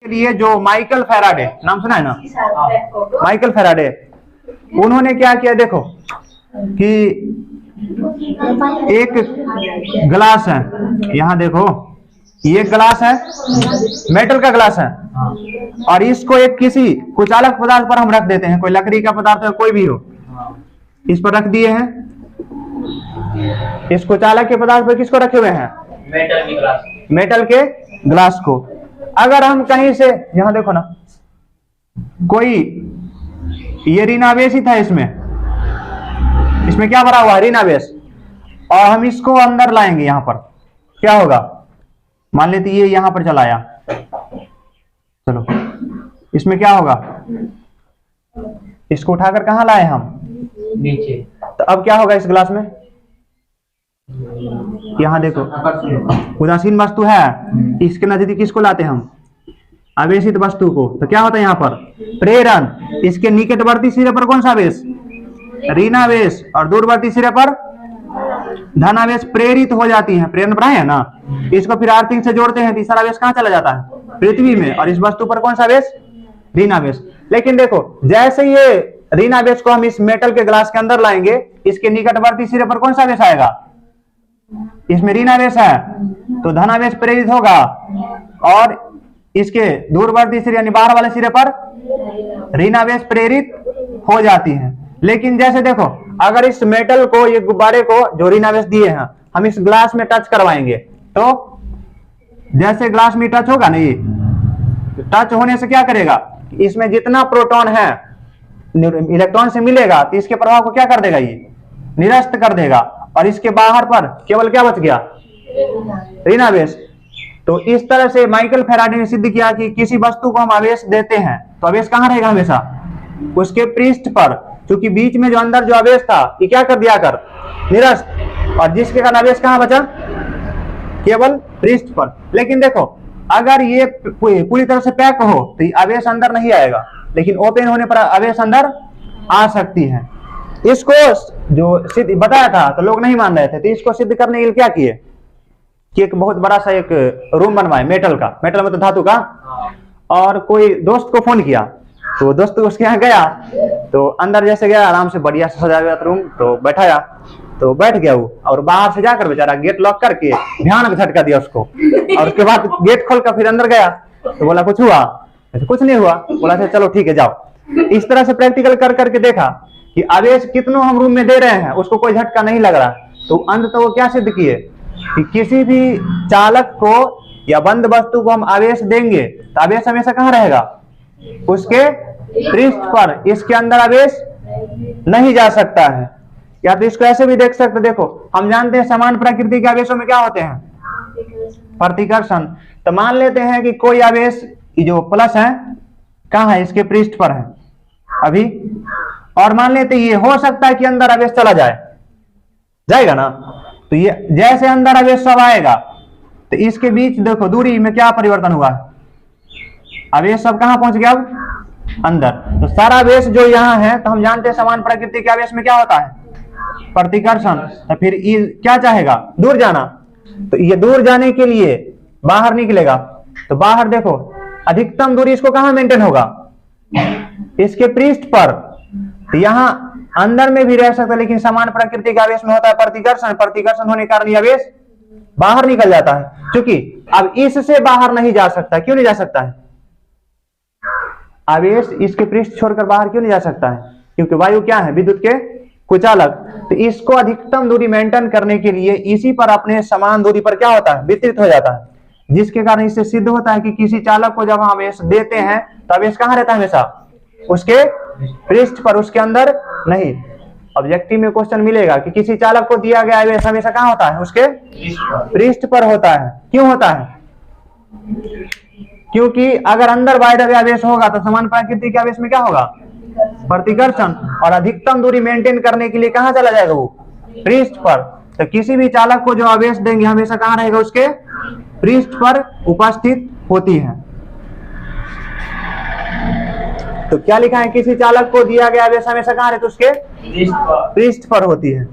लिए जो Michael Faraday, नाम सुना है ना, माइकल फैराडे, उन्होंने क्या किया देखो कि एक ग्लास है, यहाँ देखो ये ग्लास है, मेटल का ग्लास है, और इसको एक किसी कुचालक पदार्थ पर हम रख देते हैं, कोई लकड़ी का पदार्थ है कोई भी हो, इस पर रख दिए हैं। इस कुचालक के पदार्थ पर किसको रखे हुए हैं? मेटल के ग्लास को। अगर हम कहीं से, यहां देखो ना, कोई ये ऋणावेश ही था, इसमें क्या भरा हुआ है? ऋणावेश, और हम इसको अंदर लाएंगे, यहां पर क्या होगा? मान लेते ये यहां पर चलाया, चलो इसमें क्या होगा? इसको उठाकर कहां लाए हम? नीचे। तो अब क्या होगा इस ग्लास में? यहां देखो उदासीन वस्तु है, इसके नजदीक किसको लाते हम? आवेशित वस्तु को। तो क्या होता है यहाँ पर? प्रेरण। इसके निकटवर्ती सिरे पर कौन सा आवेश? ऋणावेश, और दूरवर्ती सिरे पर धनावेश प्रेरित हो जाती है। प्रेरण पढ़ा है ना, इसको फिर आर्थिक से जोड़ते हैं, तीसरा आवेश कहाँ चला जाता है? पृथ्वी में, और इस वस्तु पर कौन सा आवेश? ऋणावेश। लेकिन देखो जैसे ये ऋणावेश को हम इस मेटल के ग्लास के अंदर लाएंगे, इसके निकटवर्ती सिरे पर कौन सा आवेश आएगा? इसमें ऋणावेश है तो धनावेश प्रेरित होगा, और इसके दूरवर्ती सिरे यानी बाहर वाले सिरे पर ऋणावेश प्रेरित हो जाती है। लेकिन जैसे देखो अगर इस मेटल को, ये गुब्बारे को जो ऋणावेश दिए हैं, हम इस ग्लास में टच करवाएंगे, तो जैसे ग्लास में टच होगा ना, ये टच होने से क्या करेगा? इसमें जितना प्रोटॉन है इलेक्ट्रॉन से मिलेगा, तो इसके प्रभाव को क्या कर देगा? ये निरस्त कर देगा, और इसके बाहर पर केवल क्या बच गया? ऋणावेश। तो इस तरह से माइकल फैराडे ने सिद्ध किया कि किसी वस्तु को हम आवेश देते हैं तो आवेश कहां रहेगा? हमेशा उसके पृष्ठ पर, क्योंकि बीच में जो अंदर जो आवेश था ये क्या कर दिया? कर निरस्त, और जिसके कारण आवेश कहां बचा? केवल पृष्ठ पर। लेकिन देखो अगर ये पूरी तरह से पैक हो तो ये आवेश अंदर नहीं आएगा, लेकिन ओपन होने पर आवेश अंदर आ सकती है। इसको जो सिद्ध बताया था तो लोग नहीं मान रहे थे, तो इसको सिद्ध करने के लिए क्या किए कि एक बहुत बड़ा सा एक रूम बनवाए मेटल का, मेटल मतलब धातु का, और कोई दोस्त को फोन किया, तो दोस्त उसके यहाँ गया, तो अंदर जैसे गया आराम से बढ़िया से सजाया हुआ रूम, तो बैठाया, तो बैठ गया वो, और बाहर से जाकर बेचारा गेट लॉक करके भयानक झटका दिया उसको, और उसके बाद गेट खोलकर फिर अंदर गया, तो बोला कुछ हुआ? कुछ नहीं हुआ। बोला चलो ठीक है जाओ। इस तरह से प्रैक्टिकल कर करके देखा कि आवेश कितनों हम रूम में दे रहे हैं, उसको कोई झटका नहीं लग रहा। तो अंत तो वो क्या सिद्ध किए कि किसी भी चालक को या बंद वस्तु को हम आवेश देंगे तो आवेश हमेशा कहाँ रहेगा? उसके पृष्ठ पर, इसके अंदर आवेश नहीं जा सकता है। या तो इसको ऐसे भी देख सकते, देखो हम जानते हैं समान प्रकृति के आवेशों में क्या होते हैं? प्रतिकर्षण। तो मान लेते हैं कि कोई आवेश जो प्लस है कहाँ है? इसके पृष्ठ पर है अभी, और मान लेते ये हो सकता है कि अंदर आवेश चला जाएगा ना, तो ये जैसे अंदर आवेश सब आएगा तो इसके बीच देखो दूरी में क्या परिवर्तन हुआ? आवेश सब कहां पहुंच गया? अब अंदर। तो सारा आवेश जो यहाँ है, तो हम जानते हैं समान प्रकृति के आवेश में क्या होता है? प्रतिकर्षण। तो फिर ये क्या चाहेगा? दूर जाना। तो ये दूर जाने के लिए बाहर निकलेगा, तो बाहर देखो अधिकतम दूरी इसको कहां मेंटेन होगा? इसके पृष्ठ पर। तो यहाँ अंदर में भी रह सकता है, लेकिन समान प्रकृति के आवेश में होता है प्रतिकर्षण। प्रतिकर्षण होने के कारण आवेश बाहर निकल जाता है, क्योंकि अब इससे बाहर नहीं जा सकता। क्यों नहीं जा सकता है? आवेश इसके पृष्ठ छोड़कर बाहर क्यों नहीं जा सकता है? क्योंकि वायु क्या है? विद्युत के कुचालक। तो इसको अधिकतम दूरी मेंटेन करने के लिए इसी पर अपने समान दूरी पर क्या होता है? वितरित हो जाता है, जिसके कारण इससे सिद्ध होता है कि किसी चालक को जब हम आवेश देते हैं तो आवेश कहाँ रहता है? हमेशा उसके पृष्ठ पर, उसके अंदर नहीं। ऑब्जेक्टिव में क्वेश्चन मिलेगा कि किसी चालक को दिया गया आवेश हमेशा कहाँ होता है? उसके पृष्ठ पर होता है। क्यों होता है? क्योंकि अगर अंदर बाह्य आवेश होगा तो समान प्रकृति के आवेश में क्या होगा? प्रतिकर्षण। और अधिकतम दूरी मेंटेन करने के लिए कहाँ चला जाएगा? वो पृष्ठ पर। तो किसी भी चालक को जो आवेश देंगे हमेशा कहाँ रहेगा? उसके पृष्ठ पर उपस्थित होती है। तो क्या लिखा है? किसी चालक को दिया गया आवेश हमेशा कहाँ रहता है? उसके पृष्ठ पर होती है।